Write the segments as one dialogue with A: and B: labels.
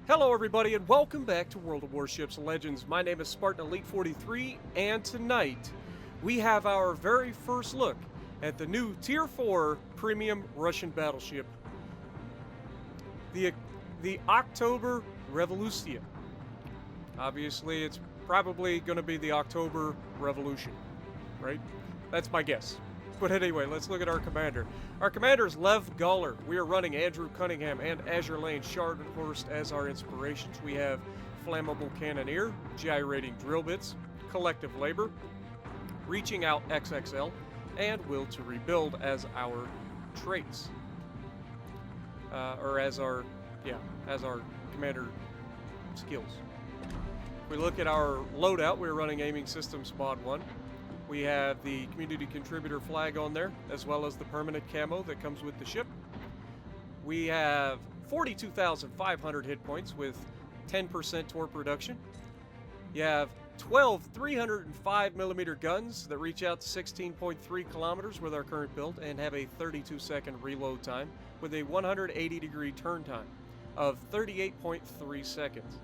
A: Hello everybody and welcome back to World of Warships Legends. My name is Spartan Elite 43 and tonight we have our very first look at the new Tier 4 premium Russian battleship, the Oktyabrskaya Revolutsiya. Obviously it's probably going to be the October Revolution, right? That's my guess. But anyway, let's look at our commander. Our commander is Lev Gawler. We are running Andrew Cunningham and Azure Lane Shardhurst as our inspirations. We have Flammable Cannoneer, Gyrating Drill Bits, Collective Labor, Reaching Out XXL, and Will to Rebuild as our traits. As our commander skills. If we look at our loadout, we're running Aiming Systems Mod 1. We have the community contributor flag on there, as well as the permanent camo that comes with the ship. We have 42,500 hit points with 10% torp reduction. You have 12 305mm guns that reach out to 16.3 kilometers with our current build and have a 32-second reload time with a 180-degree turn time of 38.3 seconds.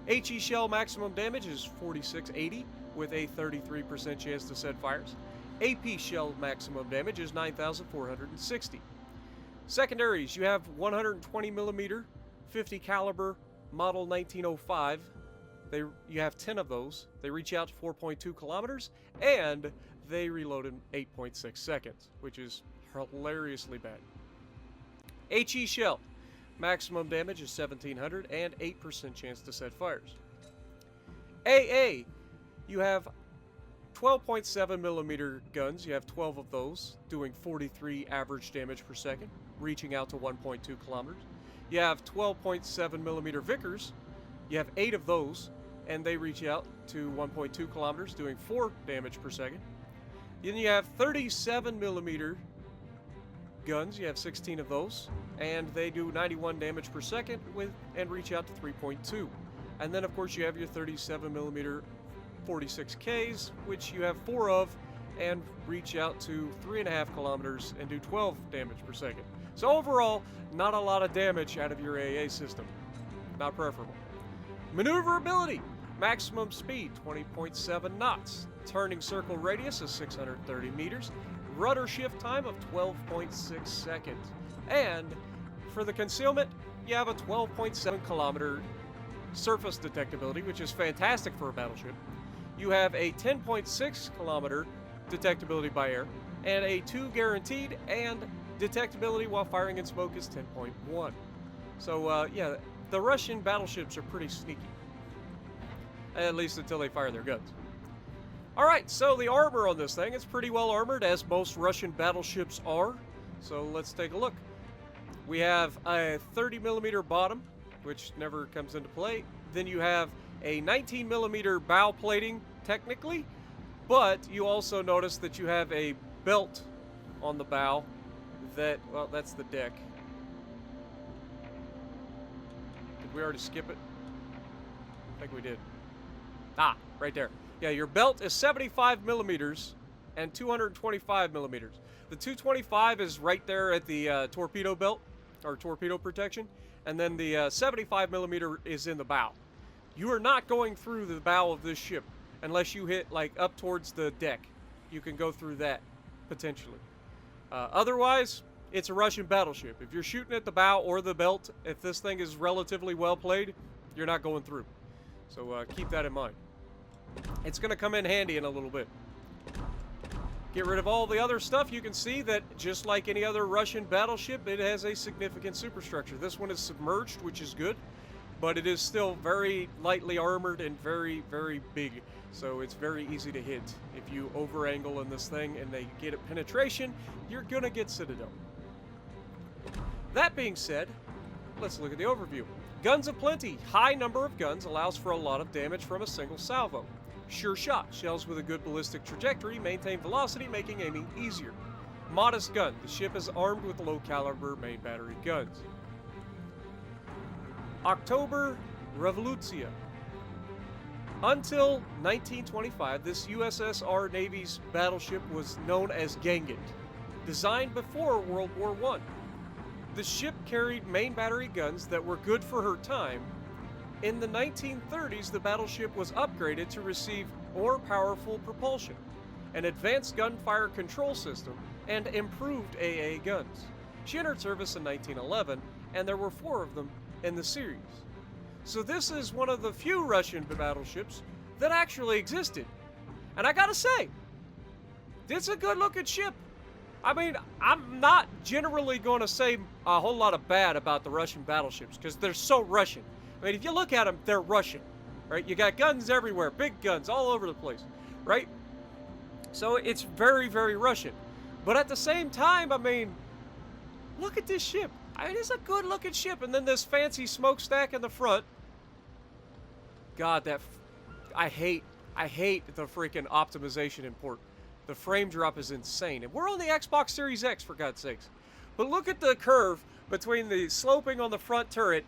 A: HE shell maximum damage is 4680 with a 33% chance to set fires. AP shell maximum damage is 9,460. Secondaries, you have 120mm 50 caliber model 1905. You have 10 of those. They reach out to 4.2 kilometers and they reload in 8.6 seconds, which is hilariously bad. HE shell maximum damage is 1,700 and 8% chance to set fires. AA, you have 12.7mm guns. You have 12 of those, doing 43 average damage per second, reaching out to 1.2 kilometers. You have 12.7mm Vickers. You have 8 of those, and they reach out to 1.2 kilometers, doing 4 damage per second. Then you have 37mm guns. You have 16 of those, and they do 91 damage per second and reach out to 3.2. And then, of course, you have your 37mm 46Ks, which you have 4 of, and reach out to 3.5 kilometers and do 12 damage per second. So overall, not a lot of damage out of your AA system. Not preferable. Maneuverability. Maximum speed, 20.7 knots. Turning circle radius is 630 meters. Rudder shift time of 12.6 seconds. And for the concealment, you have a 12.7 kilometer surface detectability, which is fantastic for a battleship. You have a 10.6 kilometer detectability by air, and a 2 guaranteed, and detectability while firing in smoke is 10.1. So, yeah, the Russian battleships are pretty sneaky. At least until they fire their guns. Alright, so the armor on this thing, it's pretty well armored, as most Russian battleships are. So let's take a look. We have a 30mm bottom, which never comes into play. Then you have a 19mm bow plating, technically, but you also notice that you have a belt on the bow that, well, that's the deck. Did we already skip it? I think we did. Ah, right there. Yeah, your belt is 75mm and 225mm. The 225 is right there at the torpedo belt, or torpedo protection, and then the 75mm is in the bow. You are not going through the bow of this ship unless you hit like up towards the deck. You can go through that, potentially. Otherwise, it's a Russian battleship. If you're shooting at the bow or the belt, if this thing is relatively well played, you're not going through. So keep that in mind. It's going to come in handy in a little bit. Get rid of all the other stuff. You can see that just like any other Russian battleship, it has a significant superstructure. This one is submerged, which is good, but it is still very lightly armored and very, very big. So it's very easy to hit. If you over-angle in this thing and they get a penetration, you're going to get Citadel. That being said, let's look at the overview. Guns aplenty. High number of guns allows for a lot of damage from a single salvo. Sure shot. Shells with a good ballistic trajectory maintain velocity, making aiming easier. Modest gun. The ship is armed with low caliber main battery guns. Oktyabrskaya Revolutsiya. Until 1925, this USSR Navy's battleship was known as Gangit, designed before World War I. The ship carried main battery guns that were good for her time. In the 1930s, the battleship was upgraded to receive more powerful propulsion, an advanced gunfire control system, and improved AA guns. She entered service in 1911, and there were 4 of them in the series. So this is one of the few Russian battleships that actually existed. And I gotta say, it's a good-looking ship. I mean, I'm not generally going to say a whole lot of bad about the Russian battleships because they're so Russian. I mean, if you look at them, they're Russian, right? You got guns everywhere, big guns all over the place, right? So it's very, very Russian. But at the same time, I mean, look at this ship. I mean, it's a good-looking ship. And then this fancy smokestack in the front. God, I hate the freaking optimization in port. The frame drop is insane. And we're on the Xbox Series X, for God's sakes. But look at the curve between the sloping on the front turret,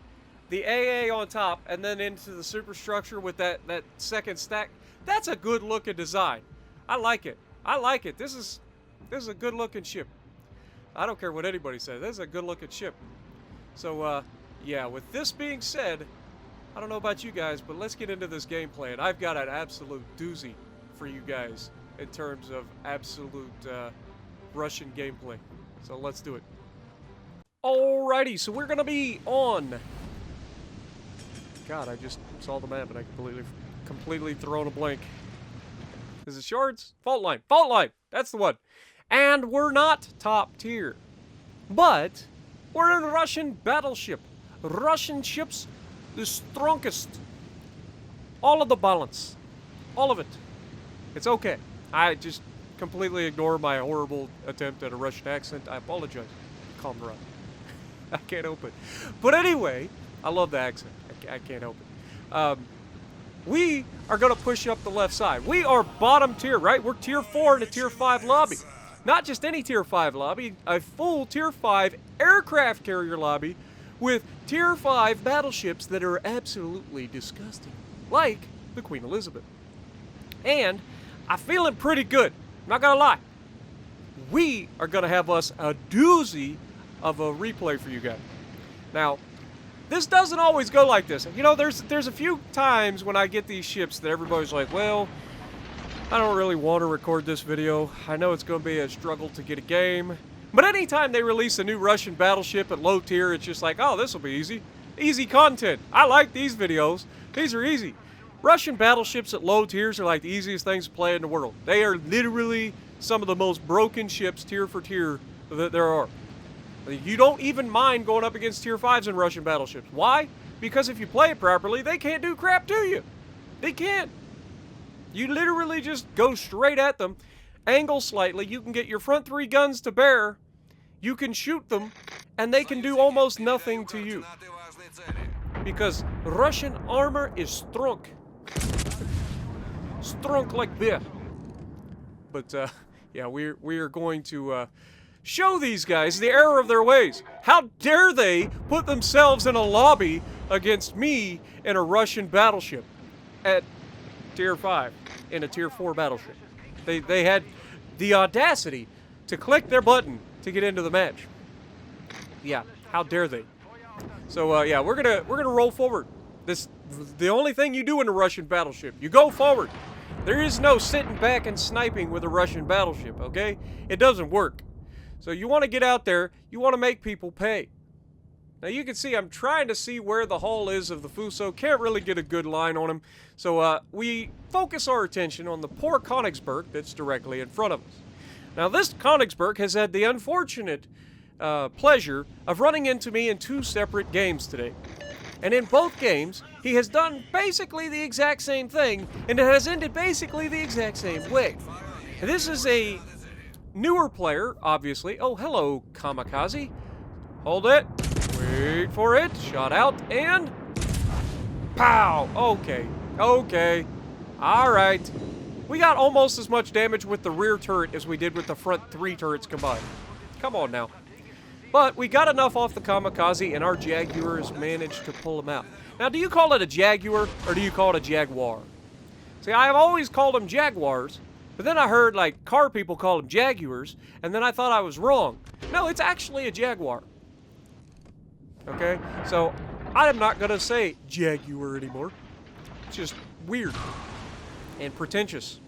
A: the AA on top, and then into the superstructure with that second stack. That's a good-looking design. I like it. I like it. This is a good-looking ship. I don't care what anybody says. This is a good-looking ship. So, yeah, with this being said, I don't know about you guys, but let's get into this gameplay. And I've got an absolute doozy for you guys in terms of absolute Russian gameplay. So let's do it. Alrighty, so we're going to be on... God, I just saw the map and I completely thrown a blank. Is it Shards? Fault line. Fault line! That's the one. And we're not top tier. But we're in Russian battleship. Russian ships, the strongest. All of the balance. All of it. It's okay. I just completely ignore my horrible attempt at a Russian accent. I apologize, comrade. I can't help it. But anyway, I love the accent. I can't help it. We are going to push up the left side. We are bottom tier, right? We're tier 4 in a tier 5 lobby. Not just any tier 5 lobby, a full tier 5 aircraft carrier lobby with tier 5 battleships that are absolutely disgusting. Like the Queen Elizabeth. And I'm feeling pretty good. I'm not gonna lie. We are gonna have us a doozy of a replay for you guys. Now, this doesn't always go like this. You know, there's a few times when I get these ships that everybody's like, well, I don't really want to record this video. I know it's gonna be a struggle to get a game. But anytime they release a new Russian battleship at low tier, it's just like, oh, this will be easy. Easy content. I like these videos. These are easy. Russian battleships at low tiers are like the easiest things to play in the world. They are literally some of the most broken ships tier for tier that there are. You don't even mind going up against tier 5s in Russian battleships. Why? Because if you play it properly, they can't do crap to you. They can't. You literally just go straight at them, angle slightly, you can get your front 3 guns to bear, you can shoot them, and they can do almost nothing to you. Because Russian armor is strong. Strong like beer. But, yeah, we are going to show these guys the error of their ways. How dare they put themselves in a lobby against me in a Russian battleship at tier 5 in a tier 4 battleship. They had the audacity to click their button to get into the match. Yeah, how dare they? So yeah, we're gonna roll forward. The only thing you do in a Russian battleship, you go forward. There is no sitting back and sniping with a Russian battleship, okay? It doesn't work. So you want to get out there, you want to make people pay. Now you can see I'm trying to see where the hull is of the Fuso. Can't really get a good line on him. So we focus our attention on the poor Königsberg that's directly in front of us. Now this Königsberg has had the unfortunate pleasure of running into me in 2 separate games today. And in both games, he has done basically the exact same thing, and it has ended basically the exact same way. And this is a newer player, obviously. Oh, hello, Kamikaze. Hold it. Wait for it. Shot out, and... Pow! Okay. Okay. Alright. We got almost as much damage with the rear turret as we did with the front 3 turrets combined. Come on now. But we got enough off the Kamikaze, and our Jaguars managed to pull him out. Now, do you call it a Jaguar, or do you call it a Jaguar? See, I've always called them Jaguars, but then I heard, like, car people call them Jaguars, and then I thought I was wrong. No, it's actually a Jaguar. Okay? So, I'm not going to say Jaguar anymore. It's just weird and pretentious.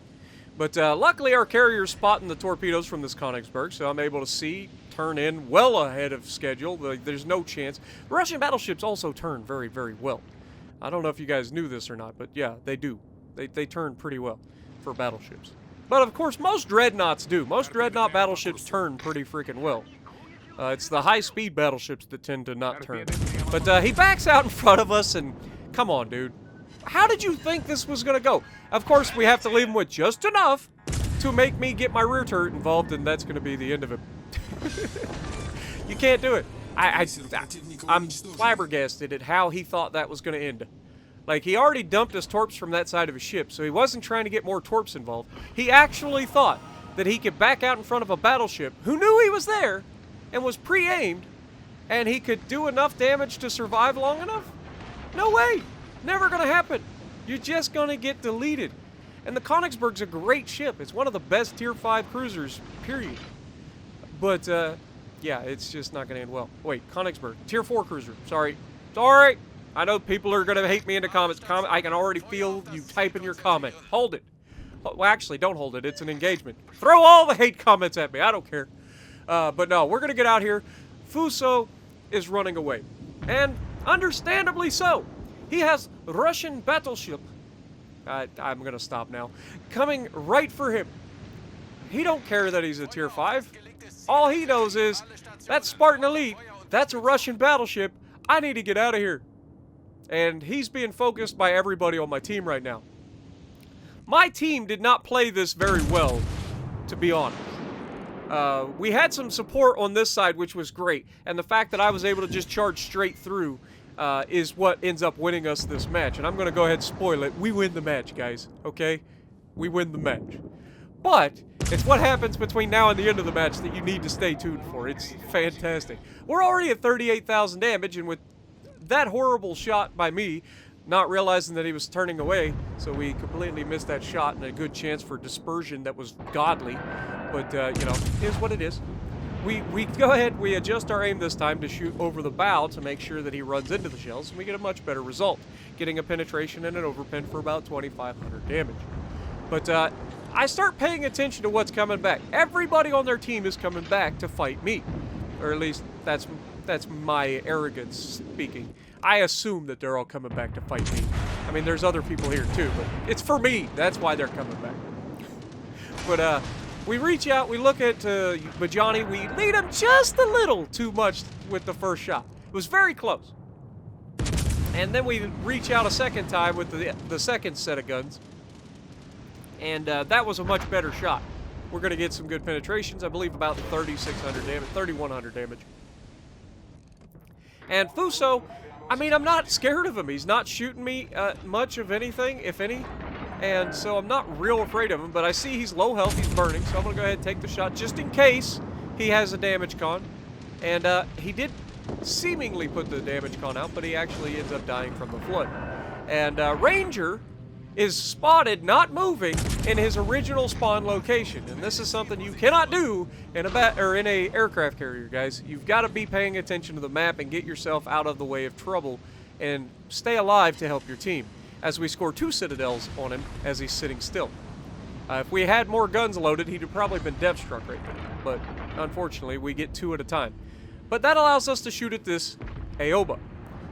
A: But luckily, our carrier's spotting the torpedoes from this Königsberg, so I'm able to see, turn in well ahead of schedule. There's no chance. The Russian battleships also turn very, very well. I don't know if you guys knew this or not, but yeah, they do. They turn pretty well for battleships. But of course, most dreadnoughts do. Most dreadnought battleships turn pretty freaking well. It's the high-speed battleships that tend to not turn. But he backs out in front of us, and come on, dude. How did you think this was going to go? Of course, we have to leave him with just enough to make me get my rear turret involved, and that's going to be the end of it. You can't do it. I'm flabbergasted at how he thought that was going to end. Like, he already dumped his torps from that side of his ship, so he wasn't trying to get more torps involved. He actually thought that he could back out in front of a battleship who knew he was there and was pre-aimed, and he could do enough damage to survive long enough? No way! Never gonna happen. You're just gonna get deleted. And the Königsberg's a great ship. It's one of the best Tier 5 cruisers, period. But, yeah, it's just not gonna end well. Wait, Königsberg. Tier 4 cruiser. Sorry. Sorry! I know people are gonna hate me in the comments. I can already feel you typing your comment. Hold it. Well, actually, don't hold it. It's an engagement. Throw all the hate comments at me. I don't care. But no, we're gonna get out here. Fuso is running away. And understandably so. He has Russian battleship, I'm gonna stop now, coming right for him. He don't care that he's a Tier 5. All he knows is, that's Spartan Elite, that's a Russian battleship, I need to get out of here. And he's being focused by everybody on my team right now. My team did not play this very well, to be honest. We had some support on this side, which was great, and the fact that I was able to just charge straight through is what ends up winning us this match. And I'm going to go ahead and spoil it. We win the match, guys. Okay? We win the match. But it's what happens between now and the end of the match that you need to stay tuned for. It's fantastic. We're already at 38,000 damage, and with that horrible shot by me, not realizing that he was turning away, so we completely missed that shot and a good chance for dispersion that was godly. But, you know, here's what it is. We go ahead, we adjust our aim this time to shoot over the bow to make sure that he runs into the shells, and we get a much better result, getting a penetration and an overpin for about 2,500 damage. But I start paying attention to what's coming back. Everybody on their team is coming back to fight me, or at least that's my arrogance speaking. I assume that they're all coming back to fight me. I mean, there's other people here too, but it's for me. That's why they're coming back. But we reach out, we look at Bajani, we lead him just a little too much with the first shot. It was very close. And then we reach out a second time with the second set of guns. And that was a much better shot. We're going to get some good penetrations, I believe about 3,600 damage, 3,100 damage. And Fuso, I mean, I'm not scared of him. He's not shooting me much of anything, if any. And so I'm not real afraid of him, but I see he's low health, he's burning, so I'm going to go ahead and take the shot just in case he has a damage con. And he did seemingly put the damage con out, but he actually ends up dying from the flood. And Ranger is spotted not moving in his original spawn location. And this is something you cannot do in a aircraft carrier, guys. You've got to be paying attention to the map and get yourself out of the way of trouble and stay alive to help your team. As we score 2 citadels on him as he's sitting still. If we had more guns loaded, he'd have probably been depth struck right there. But unfortunately, we get 2 at a time. But that allows us to shoot at this Aoba,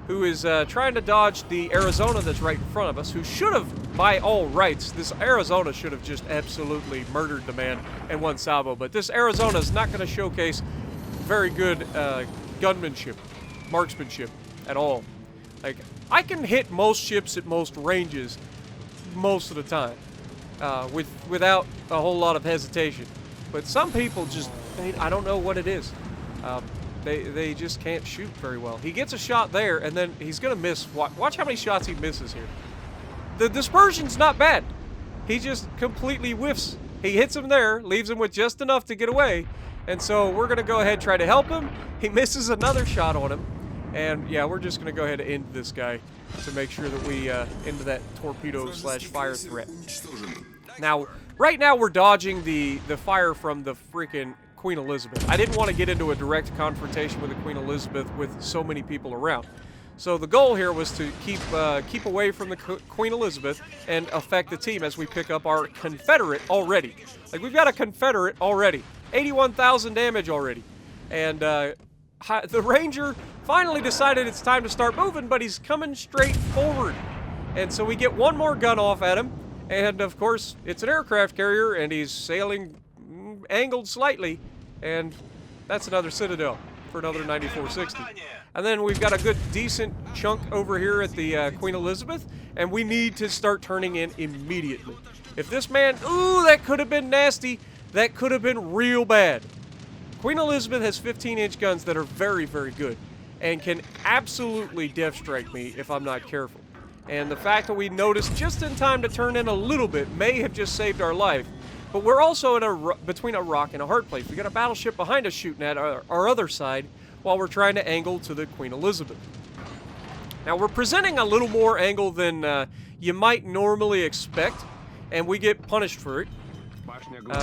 A: who is trying to dodge the Arizona that's right in front of us, who should have, by all rights, this Arizona should have just absolutely murdered the man and won salvo. But this Arizona is not going to showcase very good gunmanship, marksmanship at all. Like, I can hit most ships at most ranges most of the time without a whole lot of hesitation. But some people just, I don't know what it is. They just can't shoot very well. He gets a shot there, and then he's going to miss. Watch how many shots he misses here. The dispersion's not bad. He just completely whiffs. He hits him there, leaves him with just enough to get away. And so we're going to go ahead and try to help him. He misses another shot on him. And yeah, we're just going to go ahead and end this guy to make sure that we end that torpedo/fire threat. Now, right now we're dodging the fire from the freaking Queen Elizabeth. I didn't want to get into a direct confrontation with the Queen Elizabeth with so many people around. So the goal here was to keep away from the Queen Elizabeth and affect the team as we pick up our Confederate already. Like, we've got a Confederate already. 81,000 damage already. And the Ranger finally decided it's time to start moving, but he's coming straight forward. And so we get one more gun off at him. And, of course, it's an aircraft carrier, and he's sailing angled slightly. And that's another Citadel for another 9460. And then we've got a good, decent chunk over here at the Queen Elizabeth, and we need to start turning in immediately. If this man... Ooh, that could have been nasty. That could have been real bad. Queen Elizabeth has 15-inch guns that are very, very good and can absolutely death strike me if I'm not careful. And the fact that we noticed just in time to turn in a little bit may have just saved our life. But we're also in between a rock and a hard place. We got a battleship behind us shooting at our other side while we're trying to angle to the Queen Elizabeth. Now, we're presenting a little more angle than you might normally expect, and we get punished for it.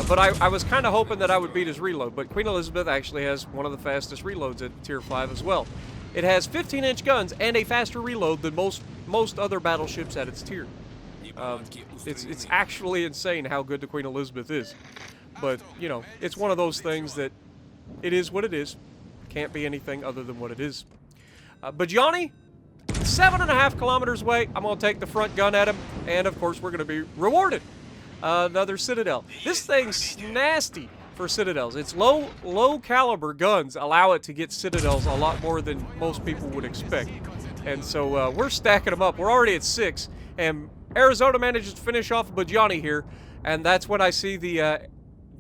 A: But I was kind of hoping that I would beat his reload, but Queen Elizabeth actually has one of the fastest reloads at Tier 5 as well. It has 15-inch guns and a faster reload than most other battleships at its tier. It's actually insane how good the Queen Elizabeth is. But, you know, it's one of those things that it is what it is. Can't be anything other than what it is. But Johnny, 7.5 kilometers away, I'm going to take the front gun at him, and of course we're going to be rewarded. Another Citadel. This thing's nasty for Citadels. Its low caliber guns allow it to get Citadels a lot more than most people would expect. And so we're stacking them up. We're already at 6, and Arizona manages to finish off Bajani here, and that's when I see the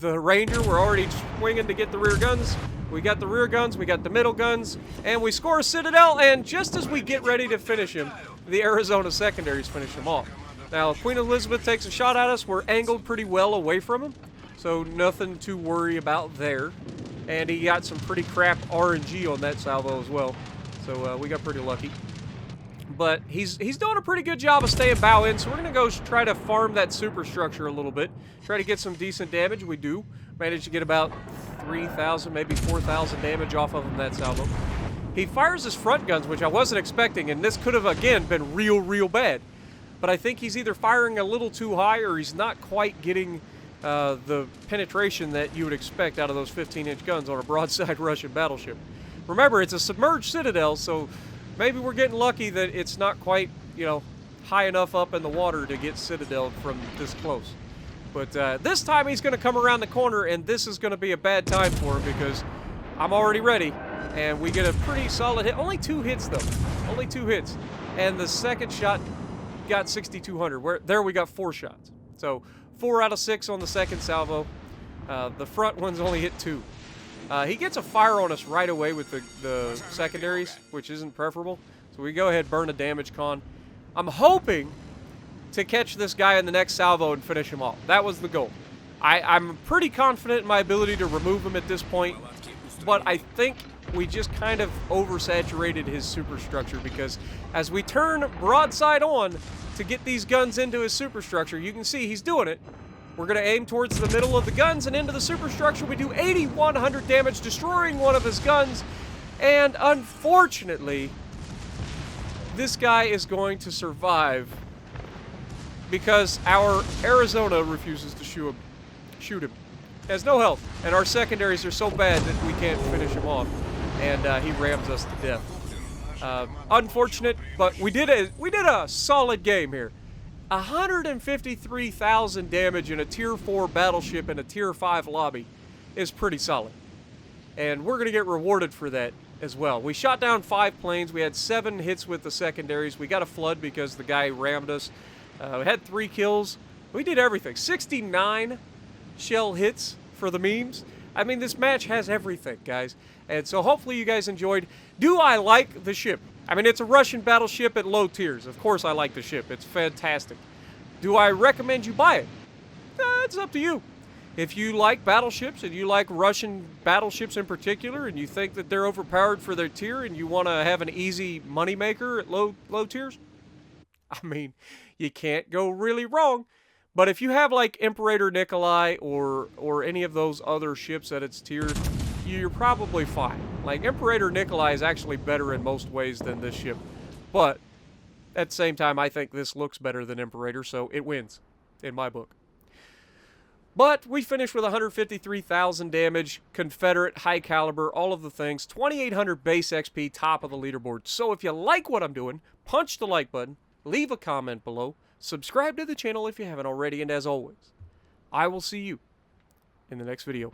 A: Ranger. We're already swinging to get the rear guns. We got the rear guns, we got the middle guns, and we score a Citadel, and just as we get ready to finish him, the Arizona secondaries finish him off. Now, Queen Elizabeth takes a shot at us. We're angled pretty well away from him, so nothing to worry about there. And he got some pretty crap RNG on that salvo as well, so we got pretty lucky. But he's doing a pretty good job of staying bow in, so we're going to go try to farm that superstructure a little bit, try to get some decent damage. We do manage to get about 3,000, maybe 4,000 damage off of him that salvo. He fires his front guns, which I wasn't expecting, and this could have, again, been real bad. But I think he's either firing a little too high or he's not quite getting the penetration that you would expect out of those 15-inch guns on a broadside Russian battleship. Remember, it's a submerged Citadel, so maybe we're getting lucky that it's not quite, you know, high enough up in the water to get Citadel from this close. But this time he's going to come around the corner, and this is going to be a bad time for him because I'm already ready, and we get a pretty solid hit. Only 2 hits, though. Only 2 hits. And the second shot got 6,200. There we got 4 shots. So 4 out of 6 on the second salvo. The front one's only hit 2. He gets a fire on us right away with the secondaries, which isn't preferable. So we go ahead, burn a damage con. I'm hoping to catch this guy in the next salvo and finish him off. That was the goal. I'm pretty confident in my ability to remove him at this point, but I think we just kind of oversaturated his superstructure because as we turn broadside on to get these guns into his superstructure, you can see he's doing it. We're going to aim towards the middle of the guns and into the superstructure. We do 8,100 damage, destroying one of his guns, and unfortunately, this guy is going to survive because our Arizona refuses to shoot him. He has no health, and our secondaries are so bad that we can't finish him off, and he rams us to death. Unfortunate, but we did a solid game here. 153,000 damage in a Tier 4 battleship in a Tier 5 lobby is pretty solid, and we're going to get rewarded for that as well. We shot down 5 planes. We had 7 hits with the secondaries. We got a flood because the guy rammed us. We had 3 kills. We did everything. 69 shell hits for the memes. I mean, this match has everything, guys. And so hopefully you guys enjoyed. Do I like the ship? I mean, it's a Russian battleship at low tiers. Of course I like the ship. It's fantastic. Do I recommend you buy it? It's up to you. If you like battleships and you like Russian battleships in particular and you think that they're overpowered for their tier and you want to have an easy moneymaker at low tiers, I mean, you can't go really wrong. But if you have like Imperator Nikolai or any of those other ships at its tier, you're probably fine. Like Imperator Nikolai is actually better in most ways than this ship. But at the same time, I think this looks better than Imperator, so it wins in my book. But we finished with 153,000 damage, Confederate, high caliber, all of the things, 2,800 base XP, top of the leaderboard. So if you like what I'm doing, punch the like button, leave a comment below, subscribe to the channel if you haven't already, and as always, I will see you in the next video.